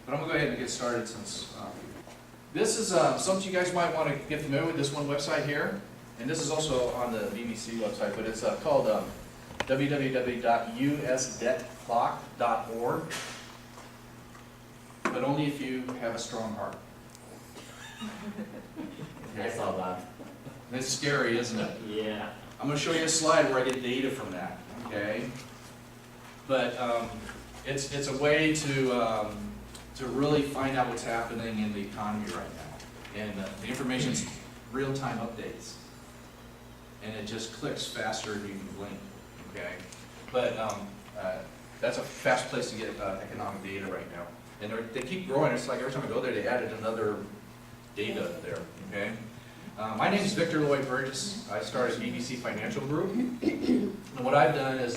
but I'm going to go ahead and get started since this is something you guys might want to get familiar with, this one website here. And this is also on the BBC website, but it's called www.usdebtclock.org. But only if you have a strong heart. I saw that. It's scary, isn't it? Yeah. I'm going to show you a slide where I get data from that, okay? But it's a way to really find out what's happening in the economy right now. And the information's real-time updates. And it just clicks faster than you can blink, okay? But that's a fast place to get economic data right now. And they keep growing. It's like every time I go there, they added another data there, okay? My name is Victor Lloyd Burgess. I started BBC Financial Group. And what I've done is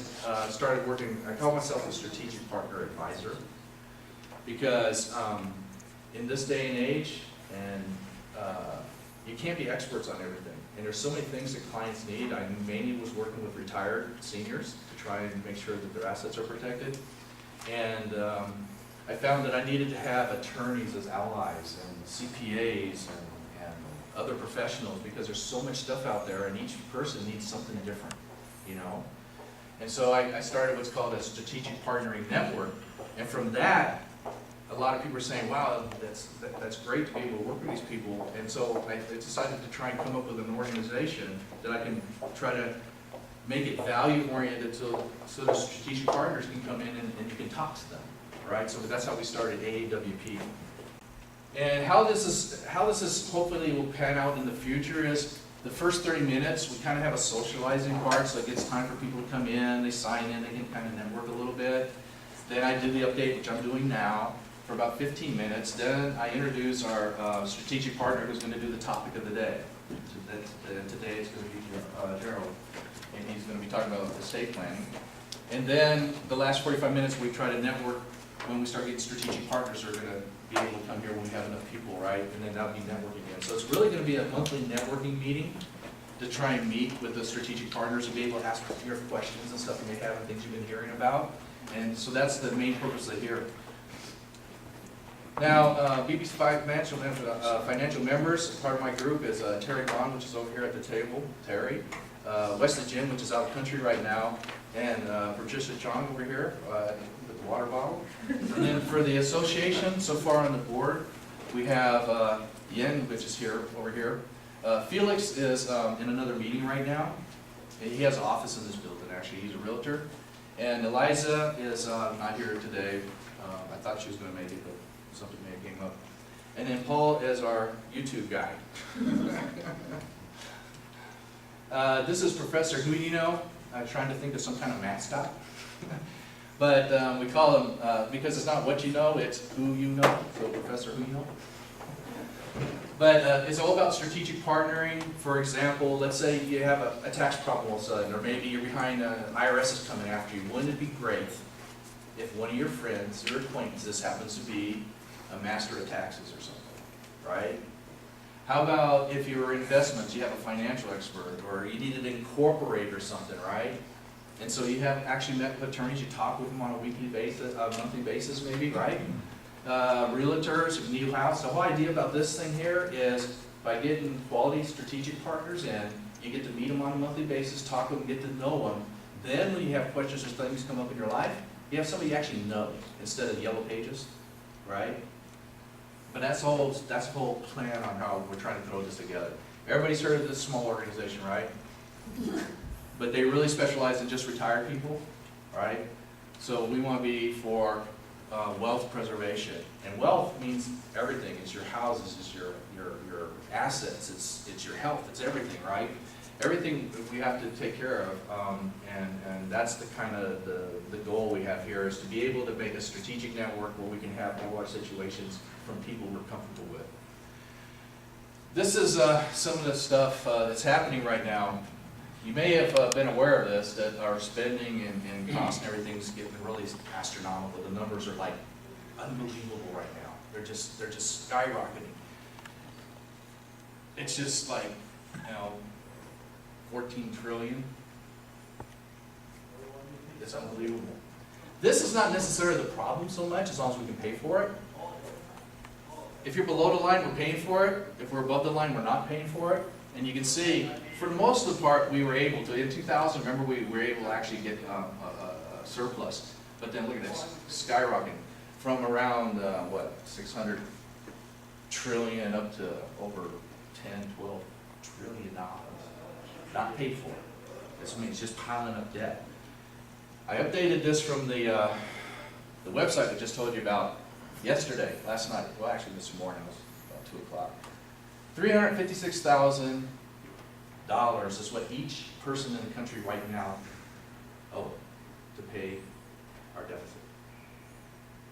started working, I call myself a strategic partner advisor. Because in this day and age, and you can't be experts on everything. And there's so many things that clients need. I mainly was working with retired seniors to try and make sure that their assets are protected. And I found that I needed to have attorneys as allies and CPAs and other professionals because there's so much stuff out there and each person needs something different, you know? And so I started what's called a strategic partnering network. And from that, a lot of people are saying, wow, that's great to be able to work with these people. And so I decided to try and come up with an organization that I can try to make it value-oriented so the strategic partners can come in and you can talk to them, right? So that's how we started AAWP. And how this is hopefully will pan out in the future is the first 30 minutes, we kind of have a socializing part, so it gets time for people to come in, they sign in, they can kind of network a little bit. Then I do the update, which I'm doing now, for about 15 minutes. Then I introduce our strategic partner who's going to do the topic of the day. Today it's going to be Gerald, and he's going to be talking about estate planning. And then the last 45 minutes we try to network. When we start getting strategic partners, are going to be able to come here when we have enough people, right? And then that'll be networking again. So it's really going to be a monthly networking meeting to try and meet with the strategic partners and be able to ask your questions and stuff you may have and things you've been hearing about. And so that's the main purpose of here. Now, BBC financial members, part of my group is Terry Bond, which is over here at the table, Terry. Wesley Jim, which is out of country right now, and Patricia Chong over here with the water bottle. And then for the association, so far on the board, we have Yen, which is here, over here. Felix is in another meeting right now. He has an office in this building, actually. He's a realtor. And Eliza is not here today. I thought she was going to make it, but something may have came up. And then Paul is our YouTube guy. This is Professor Who You Know. I'm trying to think of some kind of mascot. But we call him, because it's not what you know, it's who you know. So Professor Who You Know. But it's all about strategic partnering. For example, let's say you have a tax problem all of a sudden, or maybe you're behind, IRS is coming after you. Wouldn't it be great if one of your friends, your acquaintances, happens to be a master of taxes or something, right? How about if you're investments, you have a financial expert, or you need to incorporate or something, right? And so you have actually met with attorneys, you talk with them on a weekly basis, monthly basis maybe, right? Realtors, new house. The whole idea about this thing here is by getting quality strategic partners in, you get to meet them on a monthly basis, talk to them, get to know them. Then when you have questions or things come up in your life, you have somebody you actually know instead of yellow pages, right? But that's the whole plan on how we're trying to throw this together. Everybody's heard of this small organization, right? But they really specialize in just retired people, right? So we want to be for wealth preservation. And wealth means everything. It's your houses, it's your assets, it's your health, it's everything, right? Everything we have to take care of, and that's the kind of the goal we have here, is to be able to make a strategic network where we can have all our situations from people we're comfortable with. This is some of the stuff that's happening right now. You may have been aware of this, that our spending and cost and everything's getting really astronomical. The numbers are like unbelievable right now. They're just skyrocketing. It's just like, 14 trillion. It's unbelievable. This is not necessarily the problem so much, as long as we can pay for it. If you're below the line, we're paying for it. If we're above the line, we're not paying for it. And you can see, for the most of the part, we were able to. In 2000, remember, we were able to actually get a surplus. But then look at this, skyrocketing from around, what, 600 trillion up to over 10, 12 trillion dollars. Not paid for. This means just piling up debt. I updated this from the website I just told you about yesterday, last night. Well, actually this morning, it was about 2 o'clock. $356,000 is what each person in the country right now owe to pay our deficit.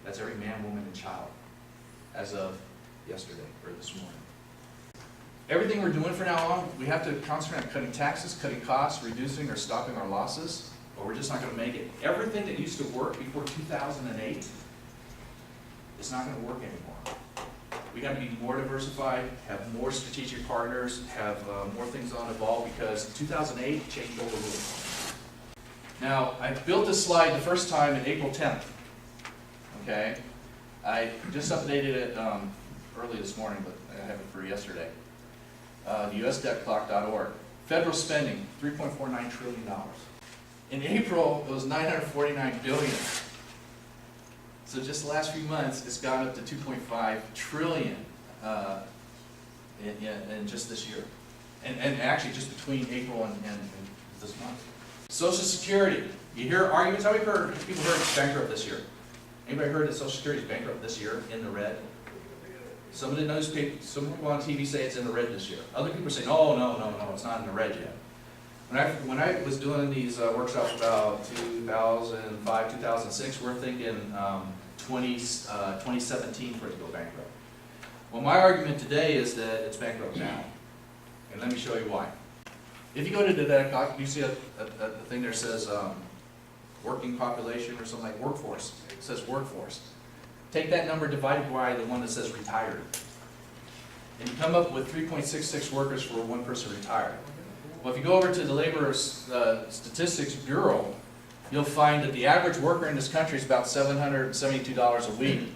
That's every man, woman, and child as of yesterday or this morning. Everything we're doing from now on, we have to concentrate on cutting taxes, cutting costs, reducing or stopping our losses, or we're just not going to make it. Everything that used to work before 2008 is not going to work anymore. We got to be more diversified, have more strategic partners, have more things on evolve, because 2008 changed all the rules. Now, I built this slide the first time in April 10th. Okay, I just updated it early this morning, but I have it for yesterday. USDebtClock.org. Federal spending, $3.49 trillion. In April, it was $949 billion. So just the last few months, it's gone up to $2.5 trillion in just this year. And actually just between April and this month. Social Security. You hear arguments, how many people heard it's bankrupt this year? Anybody heard that Social Security is bankrupt this year, in the red? Some of the newspapers, some people on TV say it's in the red this year. Other people say, no, it's not in the red yet. When I was doing these workshops about 2005, 2006, we're thinking 2017 for it to go bankrupt. Well, my argument today is that it's bankrupt now. And let me show you why. If you go to the debt clock, you see a thing there that says working population or something like workforce. It says workforce. Take that number divided by the one that says retired. And you come up with 3.66 workers for one person retired. Well, if you go over to the Labor Statistics Bureau, you'll find that the average worker in this country is about $772 a week.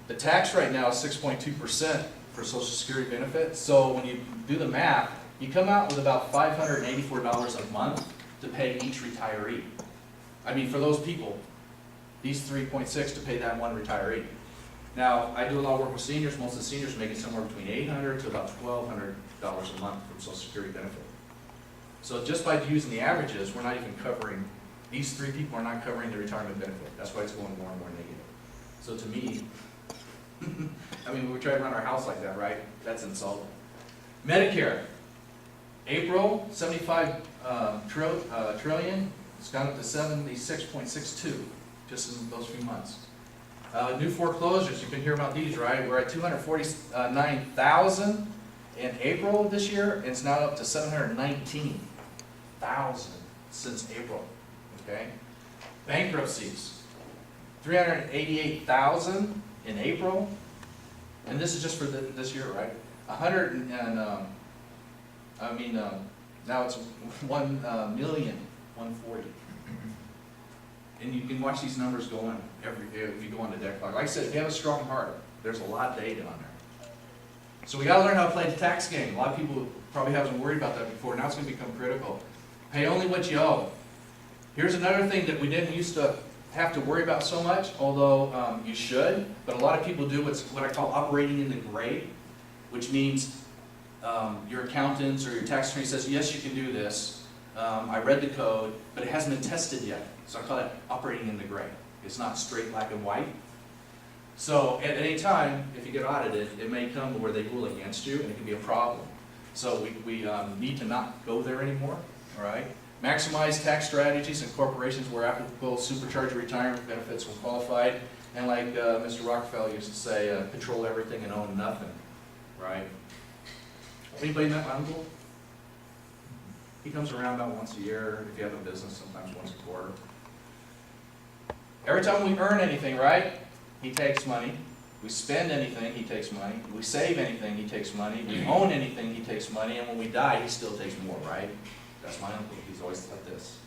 The tax rate now is 6.2% for Social Security benefits. So when you do the math, you come out with about $584 a month to pay each retiree. I mean, for those people, these 3.6 to pay that one retiree. Now, I do a lot of work with seniors. Most of the seniors are making somewhere between $800 to about $1,200 a month from Social Security benefit. So just by using the averages, we're not even covering, these three people are not covering the retirement benefit. That's why it's going more and more negative. So to me, I mean, we try to run our house like that, right? That's insulting. Medicare, April, 75 trillion. It's gone up to 76.62 just in those few months. New foreclosures, you can hear about these, right? We're at 249,000 in April of this year, and it's now up to 719,000 since April, okay? Bankruptcies, 388,000 in April, and this is just for this year, right? 100 and, now it's 1,140,000. And you can watch these numbers going if you go on the debt clock. Like I said, if you have a strong heart, there's a lot of data on there. So we got to learn how to play the tax game. A lot of people probably haven't worried about that before. Now it's going to become critical. Pay only what you owe. Here's another thing that we didn't used to have to worry about so much, although you should. But a lot of people do what I call operating in the gray, which means your accountants or your tax attorney says, yes, you can do this. I read the code, but it hasn't been tested yet. So I call that operating in the gray. It's not straight black and white. So at any time, if you get audited, it may come to where they rule against you, and it can be a problem. So we need to not go there anymore, all right? Maximize tax strategies and corporations where applicable, supercharge retirement benefits when qualified, and like Mr. Rockefeller used to say, control everything and own nothing, right? Anybody met my uncle? He comes around about once a year. If you have a business, sometimes once a quarter. Every time we earn anything, right, he takes money. We spend anything, he takes money. We save anything, he takes money. We own anything, he takes money. And when we die, he still takes more, right? That's my uncle. He's always like this.